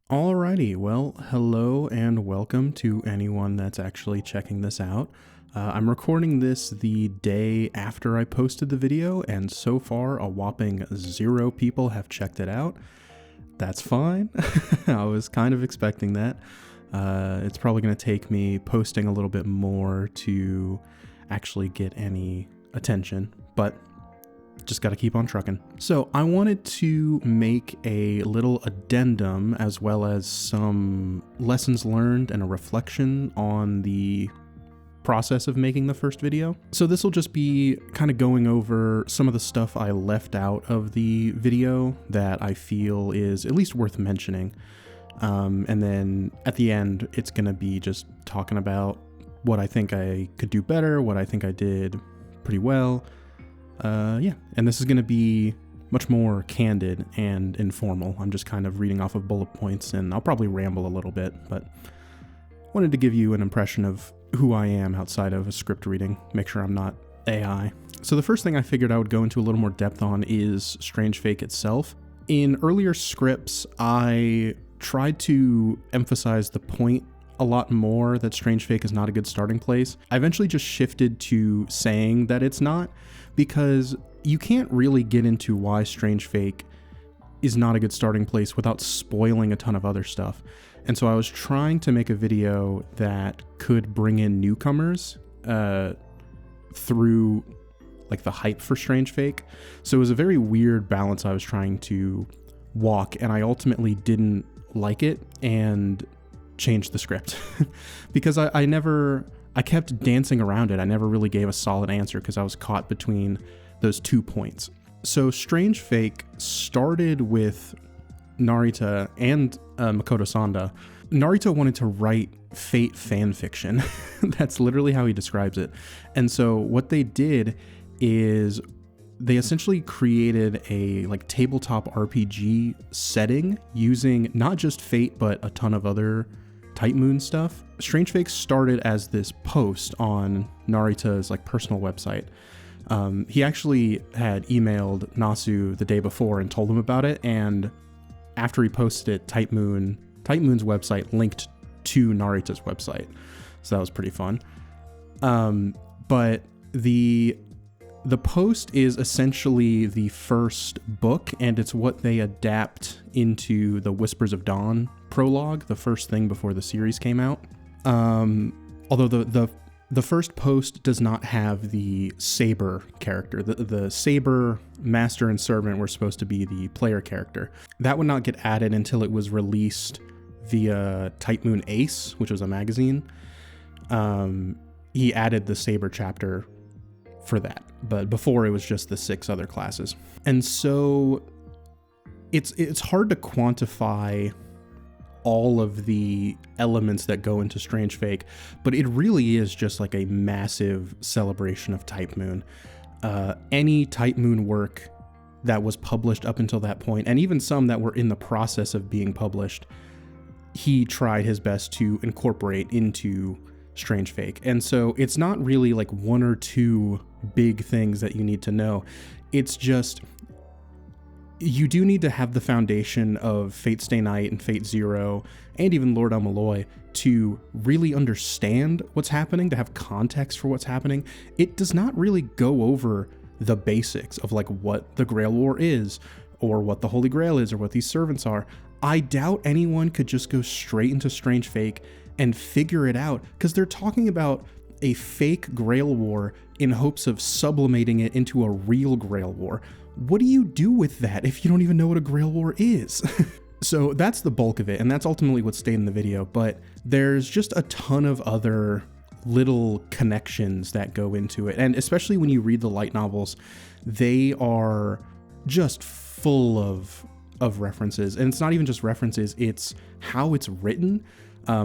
Alrighty, well, hello and welcome to anyone that's actually checking this out. I'm recording this the day after I posted the video, and so far a whopping 0 people have checked it out. That's fine. I was kind of expecting that. It's probably going to take me posting a little bit more to actually get any attention, but just got to keep on trucking. So I wanted to make a little addendum as well as some lessons learned and a reflection on the process of making the first video. So this will just be kind of going over some of the stuff I left out of the video that I feel is at least worth mentioning. And then at the end, it's going to be just talking about what I think I could do better, what I think I did pretty well. Yeah, and this is going to be much more candid and informal. I'm just kind of reading off of bullet points, and I'll probably ramble a little bit, but wanted to give you an impression of who I am outside of a script reading, make sure I'm not AI. So the first thing I figured I would go into a little more depth on is Strange Fake itself. In earlier scripts, I tried to emphasize the point a lot more that Strange Fake is not a good starting place. I eventually just shifted to saying that it's not, because you can't really get into why Strange Fake is not a good starting place without spoiling a ton of other stuff. And so I was trying to make a video that could bring in newcomers through like the hype for Strange Fake. So it was a very weird balance I was trying to walk, and I ultimately didn't like it and changed the script because I kept dancing around it. I never really gave a solid answer because I was caught between those 2 points. So Strange Fake started with Narita and Makoto Sanda. Narita wanted to write Fate fanfiction. That's literally how he describes it. And so what they did is they essentially created a like tabletop RPG setting using not just Fate, but a ton of other Type Moon stuff. Strange Fake started as this post on Narita's like personal website. He actually had emailed Nasu the day before and told him about it, and after he posted it, Type Moon's website linked to Narita's website, so that was pretty fun. But the post is essentially the first book, and it's what they adapt into the Whispers of Dawn prologue, the first thing before the series came out. Although the first post does not have the Saber character. The Saber master and servant were supposed to be the player character. That would not get added until it was released via Type Moon Ace, which was a magazine. He added the Saber chapter for that, but before it was just the 6 other classes. And so it's hard to quantify all of the elements that go into Strange Fake, but it really is just like a massive celebration of Type Moon. Any Type Moon work that was published up until that point, and even some that were in the process of being published, he tried his best to incorporate into Strange Fake. And so it's not really like 1 or 2 big things that you need to know. It's just, you do need to have the foundation of Fate Stay Night and Fate Zero and even Lord El Malloy to really understand what's happening, to have context for what's happening. It does not really go over the basics of like what the Grail War is, or what the Holy Grail is, or what these servants are. I doubt anyone could just go straight into Strange Fake and figure it out, because they're talking about a fake Grail War in hopes of sublimating it into a real Grail War. What do you do with that if you don't even know what a Grail War is? So that's the bulk of it, and that's ultimately what stayed in the video, but there's just a ton of other little connections that go into it, and especially when you read the light novels, they are just full of references, and it's not even just references, it's how it's written.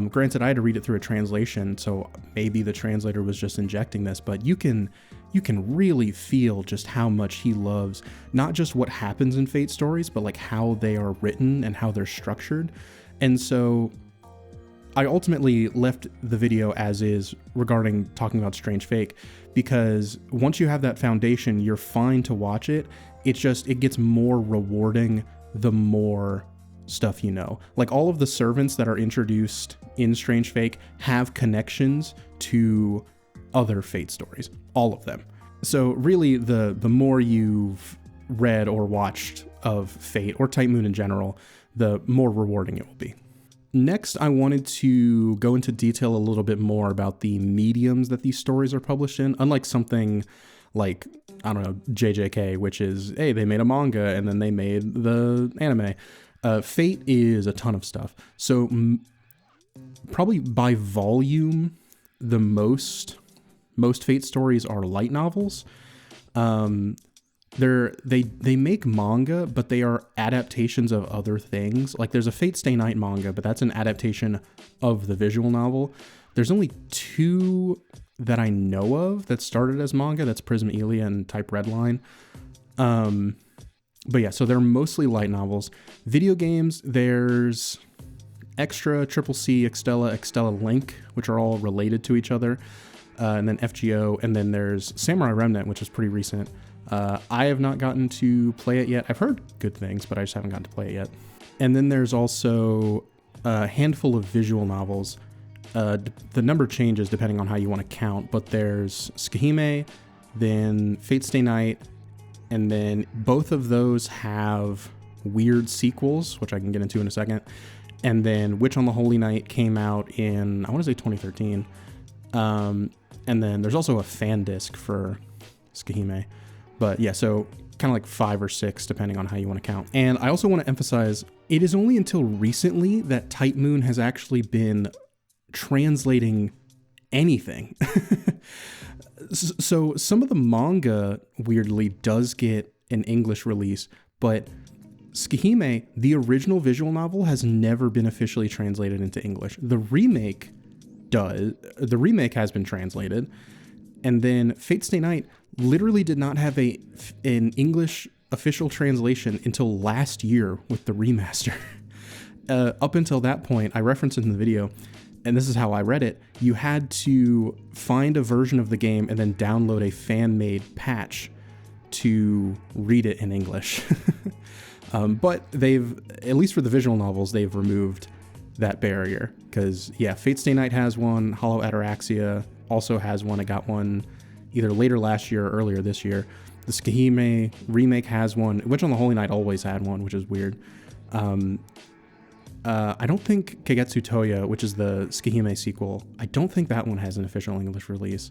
Granted, I had to read it through a translation, so maybe the translator was just injecting this, but you can really feel just how much he loves not just what happens in Fate stories, but like how they are written and how they're structured. And so I ultimately left the video as is regarding talking about Strange Fake, because once you have that foundation, you're fine to watch it. It gets more rewarding the more stuff you know. Like all of the servants that are introduced in Strange Fate have connections to other Fate stories, all of them. So really the more you've read or watched of Fate or Type Moon in general, the more rewarding it will be. Next, I wanted to go into detail a little bit more about the mediums that these stories are published in. Unlike something like, I don't know, JJK, which is, hey, they made a manga and then they made the anime. Fate is a ton of stuff. So probably by volume, the most Fate stories are light novels. They make manga, but they are adaptations of other things. Like there's a Fate Stay Night manga, but that's an adaptation of the visual novel. There's only 2 that I know of that started as manga. That's Prism Elia and Type Redline. But yeah, so they're mostly light novels. Video games, there's Extra, Triple C, Extella Link, which are all related to each other. And then FGO, and then there's Samurai Remnant, which is pretty recent. I have not gotten to play it yet. I've heard good things, but I just haven't gotten to play it yet. And then there's also a handful of visual novels. The number changes depending on how you want to count, but there's Tsukihime, then Fate Stay Night, and then both of those have weird sequels, which I can get into in a second. And then Witch on the Holy Night came out in, I want to say 2013. And then there's also a fan disc for Tsukihime. But yeah, so kind of like 5 or 6, depending on how you want to count. And I also want to emphasize, it is only until recently that Type Moon has actually been translating anything. So some of the manga, weirdly, does get an English release, but Tsukihime, the original visual novel, has never been officially translated into English. The remake does. The remake has been translated. And then Fate Stay Night literally did not have an English official translation until last year with the remaster. Up until that point, I referenced it in the video, and this is how I read it, you had to find a version of the game and then download a fan-made patch to read it in English. But they've, at least for the visual novels, they've removed that barrier. Because, yeah, Fate Stay Night has one, Hollow Ataraxia also has one. I got one either later last year or earlier this year. The Tsukihime remake has one. Witch on the Holy Night always had one, which is weird. I don't think Kagetsu Toya, which is the Tsukihime sequel, I don't think that one has an official English release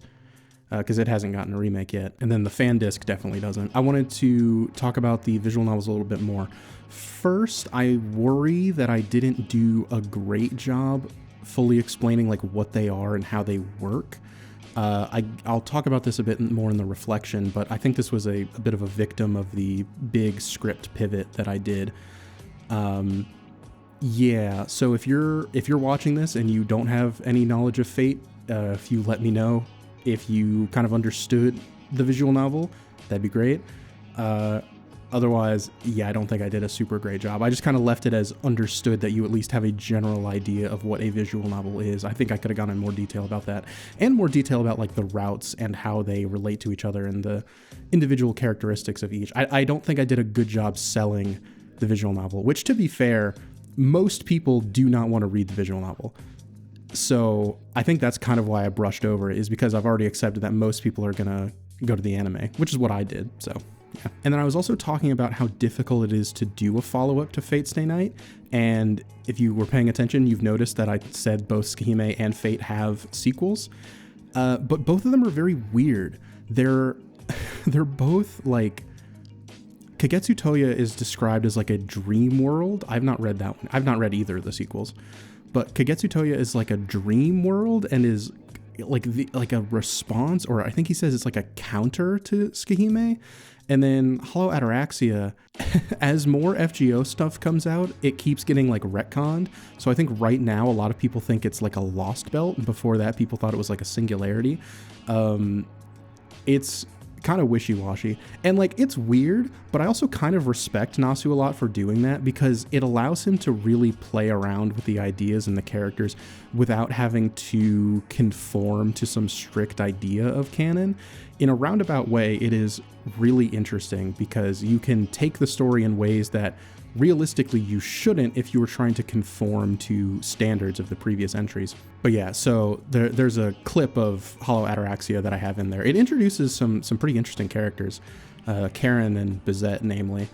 because it hasn't gotten a remake yet. And then the fan disc definitely doesn't. I wanted to talk about the visual novels a little bit more. First, I worry that I didn't do a great job fully explaining like what they are and how they work. I'll talk about this a bit more in the reflection, but I think this was a bit of a victim of the big script pivot that I did. Yeah, so if you're watching this and you don't have any knowledge of Fate, if you let me know if you kind of understood the visual novel, that'd be great. Otherwise, yeah, I don't think I did a super great job. I just kind of left it as understood that you at least have a general idea of what a visual novel is. I think I could have gone in more detail about that, and more detail about like the routes and how they relate to each other and the individual characteristics of each. I don't think I did a good job selling the visual novel, which, to be fair, most people do not want to read the visual novel. So I think that's kind of why I brushed over it, is because I've already accepted that most people are going to go to the anime, which is what I did. So yeah. And then I was also talking about how difficult it is to do a follow-up to Fate Stay Night. And if you were paying attention, you've noticed that I said both Tsukihime and Fate have sequels. But both of them are very weird. They're both like, Kagetsu Toya is described as like a dream world. I've not read that one. I've not read either of the sequels. But Kagetsu Toya is like a dream world and is like a response, or I think he says it's like a counter to Tsukihime. And then Hollow Ataraxia, as more FGO stuff comes out, it keeps getting like retconned. So I think right now a lot of people think it's like a Lost Belt, and before that people thought it was like a Singularity. It's kind of wishy-washy, and like it's weird, but I also kind of respect Nasu a lot for doing that, because it allows him to really play around with the ideas and the characters without having to conform to some strict idea of canon. In a roundabout way, it is really interesting because you can take the story in ways that realistically you shouldn't if you were trying to conform to standards of the previous entries. But yeah, so there's a clip of Hollow Ataraxia that I have in there. It introduces some pretty interesting characters, Karen and Bizette namely.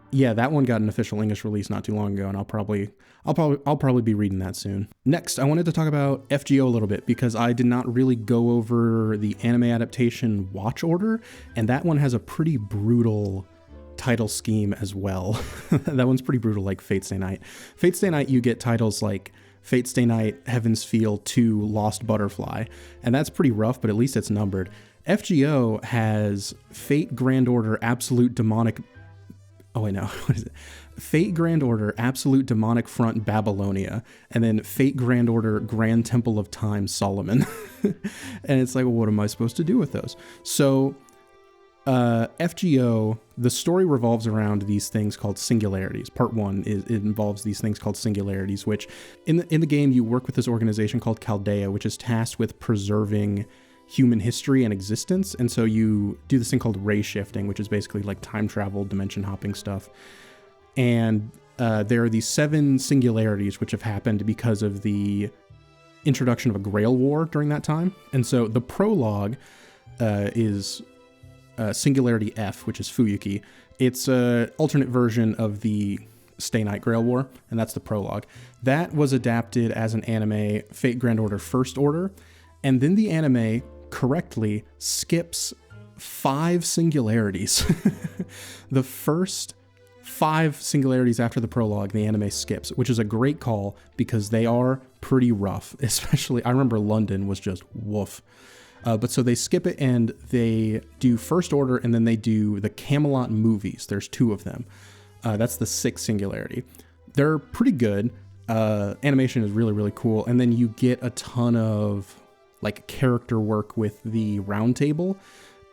Yeah, that one got an official English release not too long ago, and I'll probably be reading that soon. Next, I wanted to talk about FGO a little bit because I did not really go over the anime adaptation watch order, and that one has a pretty brutal title scheme as well. That one's pretty brutal, like Fate Stay Night. Fate Stay Night, you get titles like Fate Stay Night, Heaven's Feel 2, Lost Butterfly, and that's pretty rough, but at least it's numbered. FGO has Fate Grand Order Absolute Demonic... Oh, wait, no. What is it? Fate Grand Order Absolute Demonic Front Babylonia, and then Fate Grand Order Grand Temple of Time Solomon. And it's like, well, what am I supposed to do with those? So FGO, the story revolves around these things called singularities. Part 1 it involves these things called singularities, which in the game you work with this organization called Chaldea, which is tasked with preserving human history and existence. And so you do this thing called ray shifting, which is basically like time travel, dimension hopping stuff. And there are these 7 singularities which have happened because of the introduction of a Grail War during that time. And so the prologue is Singularity F, which is Fuyuki. It's an alternate version of the Stay Night Grail War, and that's the prologue. That was adapted as an anime, Fate Grand Order First Order, and then the anime correctly skips 5 singularities. The first 5 singularities after the prologue, the anime skips, which is a great call because they are pretty rough. Especially, I remember London was just woof. But so they skip it and they do First Order, and then they do the Camelot movies. There's 2 of them. That's the 6th singularity. They're pretty good. Animation is really, really cool. And then you get a ton of like character work with the Round Table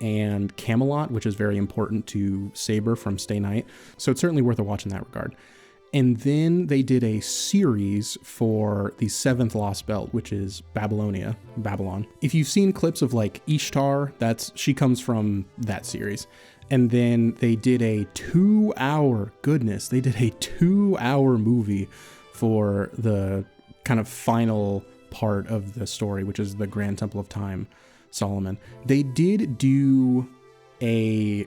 and Camelot, which is very important to Saber from Stay Night. So it's certainly worth a watch in that regard. And then they did a series for the 7th Lost Belt, which is Babylon. If you've seen clips of like Ishtar, she comes from that series. And then they did a 2-hour movie for the kind of final part of the story, which is the Grand Temple of Time Solomon. They did do the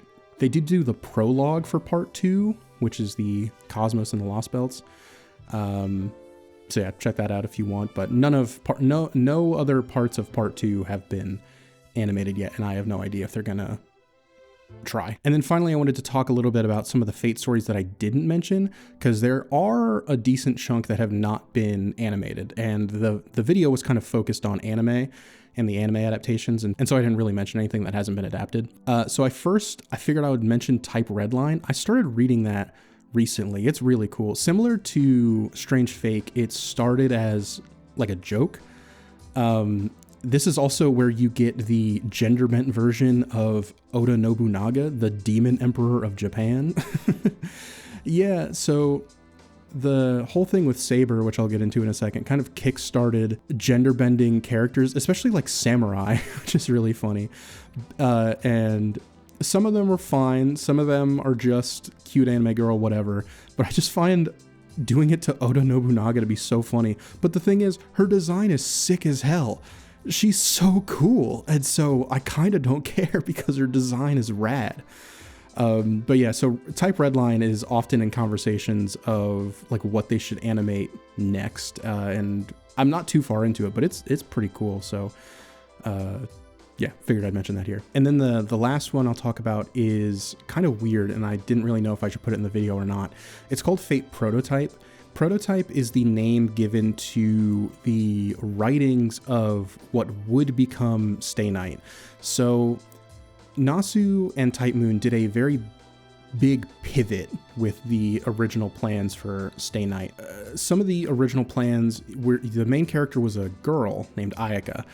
prologue for part 2, which is the Cosmos and the Lost Belts. So yeah, check that out if you want, but no other parts of part 2 have been animated yet, and I have no idea if they're gonna try. And then finally, I wanted to talk a little bit about some of the Fate stories that I didn't mention, because there are a decent chunk that have not been animated, and the video was kind of focused on anime and the anime adaptations, and so I didn't really mention anything that hasn't been adapted. So I figured I would mention Type Redline. I started reading that recently. It's really cool. Similar to Strange Fake, it started as like a joke. This is also where you get the gender-bent version of Oda Nobunaga, the Demon Emperor of Japan. Yeah, so the whole thing with Saber, which I'll get into in a second, kind of kick-started gender-bending characters, especially like samurai, which is really funny. And some of them are fine, some of them are just cute anime girl, whatever, but I just find doing it to Oda Nobunaga to be so funny. But the thing is, her design is sick as hell. She's so cool, and so I kind of don't care because her design is rad. But yeah, so Type Redline is often in conversations of like what they should animate next, and I'm not too far into it, but it's pretty cool. So yeah, figured I'd mention that here. And then the last one I'll talk about is kind of weird, and I didn't really know if I should put it in the video or not. It's called Fate Prototype. Prototype is the name given to the writings of what would become Stay Night. So Nasu and Type Moon did a very big pivot with the original plans for Stay Night. Some of the original plans were the main character was a girl named Ayaka,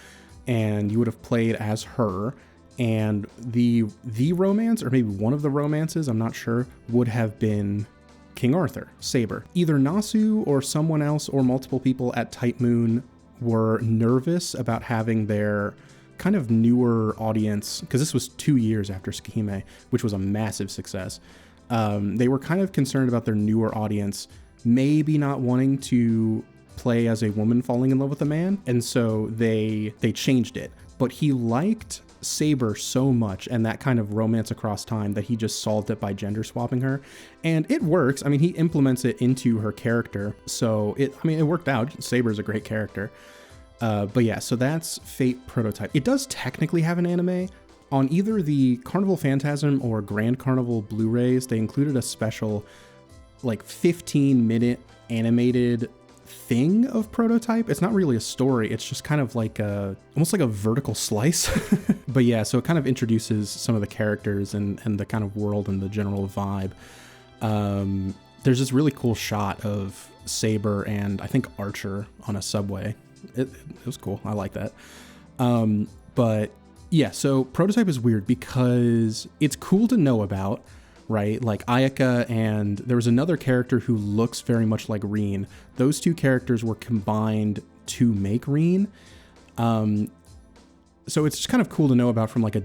and you would have played as her. And the romance, or maybe one of the romances, I'm not sure, would have been King Arthur, Saber. Either Nasu or someone else or multiple people at Type Moon were nervous about having their kind of newer audience, because this was 2 years after Tsukihime, which was a massive success. They were kind of concerned about their newer audience maybe not wanting to play as a woman falling in love with a man, and so they changed it. But he liked Saber so much and that kind of romance across time that he just solved it by gender swapping her, and it works. I mean, he implements it into her character, so it worked out. Saber's a great character. But yeah, so that's Fate Prototype. It does technically have an anime. On either the Carnival Phantasm or Grand Carnival Blu-rays, they included a special like 15-minute animated thing of Prototype. It's not really a story, it's just kind of like almost like a vertical slice. But yeah, so it kind of introduces some of the characters and the kind of world and the general vibe. There's this really cool shot of Saber and I think Archer on a subway. It was cool. I like that. But yeah, so Prototype is weird because it's cool to know about, right? Like Ayaka, and there was another character who looks very much like Reen. Those two characters were combined to make Reen. So it's just kind of cool to know about from like a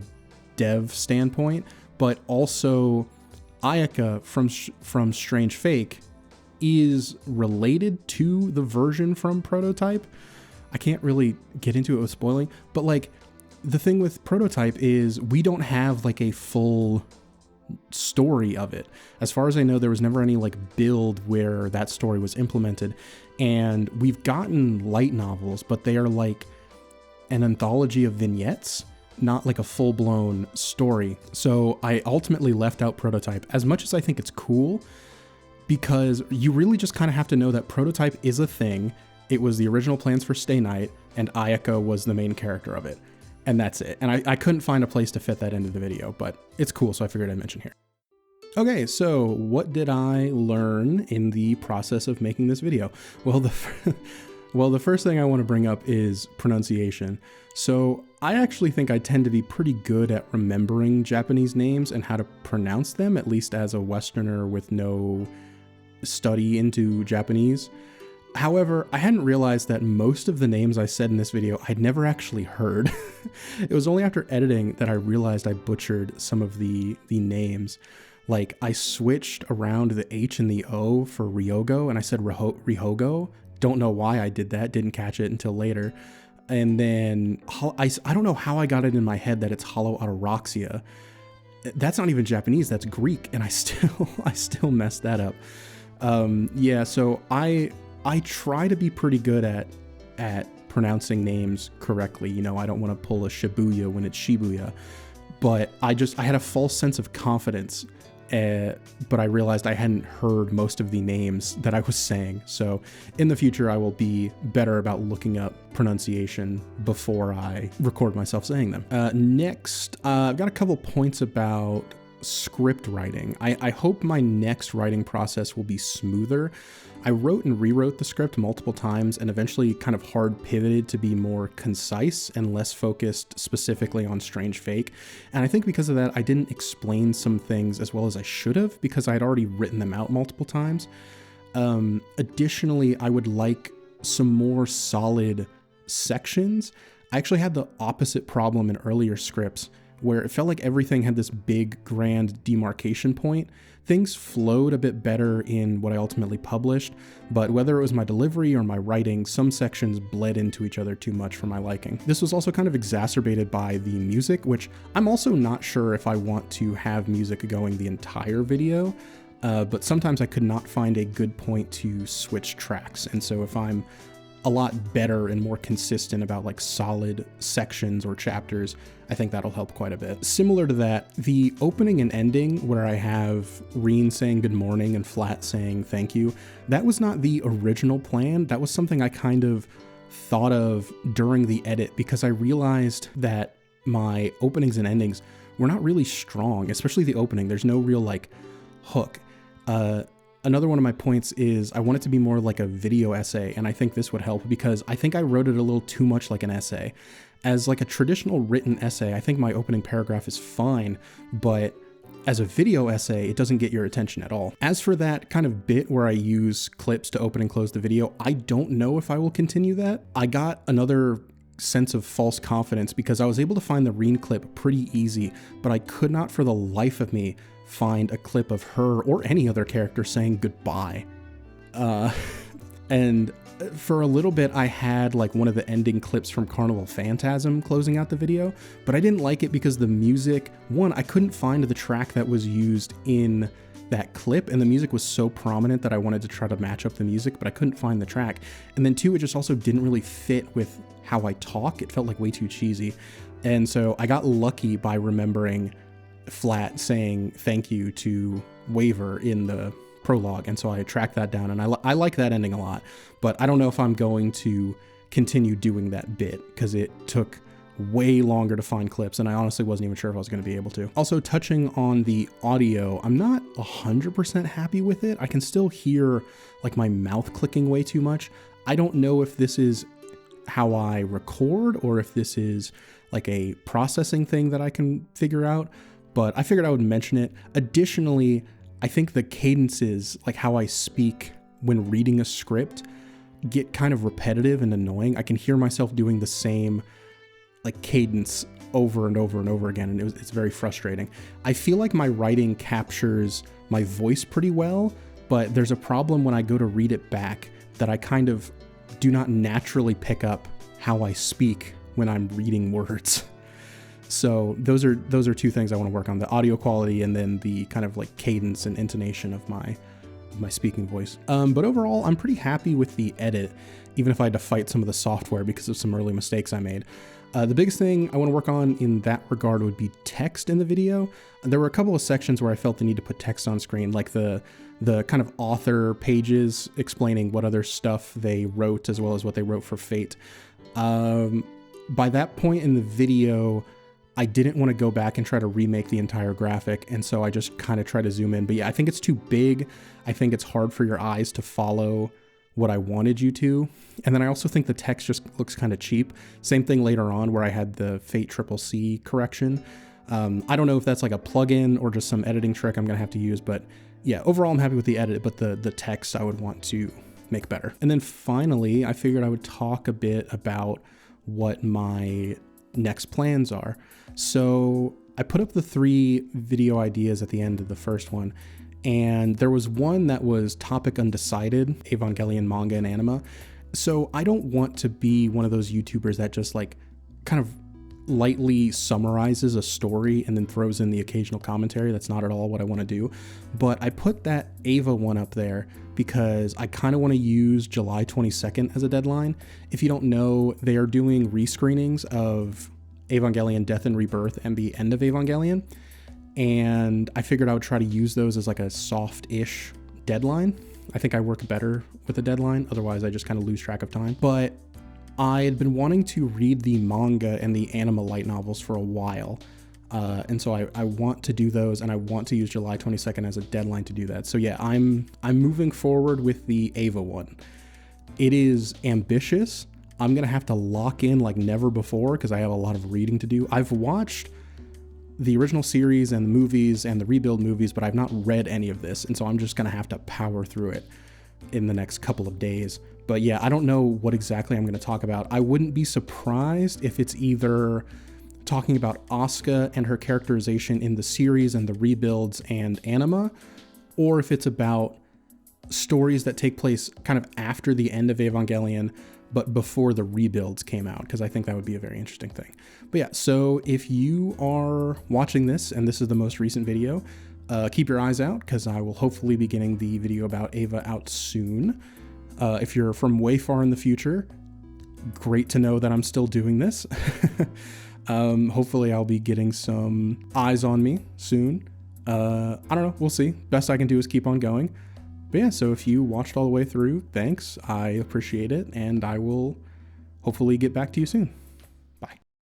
dev standpoint, but also Ayaka from Strange Fake is related to the version from Prototype. I can't really get into it with spoiling, but like the thing with Prototype is we don't have like a full story of it. As far as I know, there was never any like build where that story was implemented, and we've gotten light novels, but they are like an anthology of vignettes, not like a full-blown story. So I ultimately left out Prototype, as much as I think it's cool, because you really just kind of have to know that Prototype is a thing. It was the original plans for Stay Night, and Ayaka was the main character of it. And that's it. And I couldn't find a place to fit that into the video, but it's cool, so I figured I'd mention here. Okay, so what did I learn in the process of making this video? Well, the first thing I want to bring up is pronunciation. So I actually think I tend to be pretty good at remembering Japanese names and how to pronounce them, at least as a Westerner with no study into Japanese. However, I hadn't realized that most of the names I said in this video I'd never actually heard. It was only after editing that I realized I butchered some of the names. Like, I switched around the H and the O for Ryogo, and I said Rihogo. Don't know why I did that, didn't catch it until later. And then, I don't know how I got it in my head that it's Hollow Ataraxia. That's not even Japanese, that's Greek, and I still messed that up. Yeah, so I try to be pretty good at pronouncing names correctly. You know, I don't want to pull a Shibuya when it's Shibuya, but I had a false sense of confidence, but I realized I hadn't heard most of the names that I was saying. So in the future, I will be better about looking up pronunciation before I record myself saying them. Next, I've got a couple points about script writing. I hope my next writing process will be smoother. I wrote and rewrote the script multiple times and eventually kind of hard pivoted to be more concise and less focused specifically on Strange Fake. And I think because of that, I didn't explain some things as well as I should have because I had already written them out multiple times. Additionally, I would like some more solid sections. I actually had the opposite problem in earlier scripts where it felt like everything had this big grand demarcation point. Things flowed a bit better in what I ultimately published, but whether it was my delivery or my writing, some sections bled into each other too much for my liking. This was also kind of exacerbated by the music, which I'm also not sure if I want to have music going the entire video, but sometimes I could not find a good point to switch tracks. And so if I'm a lot better and more consistent about like solid sections or chapters, I think that'll help quite a bit. Similar to that, the opening and ending where I have Reen saying good morning and Flat saying thank you, that was not the original plan. That was something I kind of thought of during the edit because I realized that my openings and endings were not really strong, especially the opening. There's no real like hook. Another one of my points is I want it to be more like a video essay, and I think this would help because I think I wrote it a little too much like an essay. As like a traditional written essay, I think my opening paragraph is fine, but as a video essay, it doesn't get your attention at all. As for that kind of bit where I use clips to open and close the video, I don't know if I will continue that. I got another sense of false confidence because I was able to find the Reen clip pretty easy, but I could not for the life of me find a clip of her or any other character saying goodbye. And for a little bit, I had like one of the ending clips from Carnival Phantasm closing out the video, but I didn't like it because the music, one, I couldn't find the track that was used in that clip, and the music was so prominent that I wanted to try to match up the music, but I couldn't find the track. And then two, it just also didn't really fit with how I talk. It felt like way too cheesy. And so I got lucky by remembering Flat saying thank you to Waver in the prologue, and so I tracked that down, and I like that ending a lot, but I don't know if I'm going to continue doing that bit because it took way longer to find clips, and I honestly wasn't even sure if I was going to be able to. Also, touching on the audio, I'm not 100% happy with it. I can still hear like my mouth clicking way too much. I don't know if this is how I record or if this is like a processing thing that I can figure out, but I figured I would mention it. Additionally, I think the cadences, like how I speak when reading a script, get kind of repetitive and annoying. I can hear myself doing the same like cadence over and over and over again, and it's very frustrating. I feel like my writing captures my voice pretty well, but there's a problem when I go to read it back that I kind of do not naturally pick up how I speak when I'm reading words. So those are two things I want to work on: the audio quality and then the kind of like cadence and intonation of my speaking voice. But overall, I'm pretty happy with the edit, even if I had to fight some of the software because of some early mistakes I made. The biggest thing I want to work on in that regard would be text in the video. There were a couple of sections where I felt the need to put text on screen, like the kind of author pages explaining what other stuff they wrote as well as what they wrote for Fate. By that point in the video, I didn't want to go back and try to remake the entire graphic, and so I just kind of try to zoom in. But yeah, I think it's too big. I think it's hard for your eyes to follow what I wanted you to. And then I also think the text just looks kind of cheap. Same thing later on where I had the Fate CCC correction. I don't know if that's like a plugin or just some editing trick I'm gonna have to use, but yeah, overall I'm happy with the edit, but the text I would want to make better. And then finally, I figured I would talk a bit about what my next plans are. So I put up the 3 video ideas at the end of the first one, and there was one that was topic undecided, Evangelion manga and anime. So I don't want to be one of those YouTubers that just like kind of lightly summarizes a story and then throws in the occasional commentary. That's not at all what I want to do. But I put that Ava one up there because I kind of want to use July 22nd as a deadline. If you don't know, they are doing rescreenings of Evangelion Death and Rebirth and the end of Evangelion. And I figured I would try to use those as like a soft-ish deadline. I think I work better with a deadline. Otherwise, I just kind of lose track of time. But I had been wanting to read the manga and the anime light novels for a while. And so I want to do those, and I want to use July 22nd as a deadline to do that. So yeah, I'm moving forward with the Ava one. It is ambitious. I'm going to have to lock in like never before because I have a lot of reading to do. I've watched the original series and the movies and the rebuild movies, but I've not read any of this. And so I'm just going to have to power through it in the next couple of days. But yeah, I don't know what exactly I'm going to talk about. I wouldn't be surprised if it's either talking about Asuka and her characterization in the series and the rebuilds and anime, or if it's about stories that take place kind of after the end of Evangelion, but before the rebuilds came out, because I think that would be a very interesting thing. But yeah, so if you are watching this and this is the most recent video, keep your eyes out because I will hopefully be getting the video about Ava out soon. If you're from way far in the future, great to know that I'm still doing this. Hopefully I'll be getting some eyes on me soon. I don't know, we'll see. Best I can do is keep on going. But yeah, so if you watched all the way through, thanks. I appreciate it, and I will hopefully get back to you soon.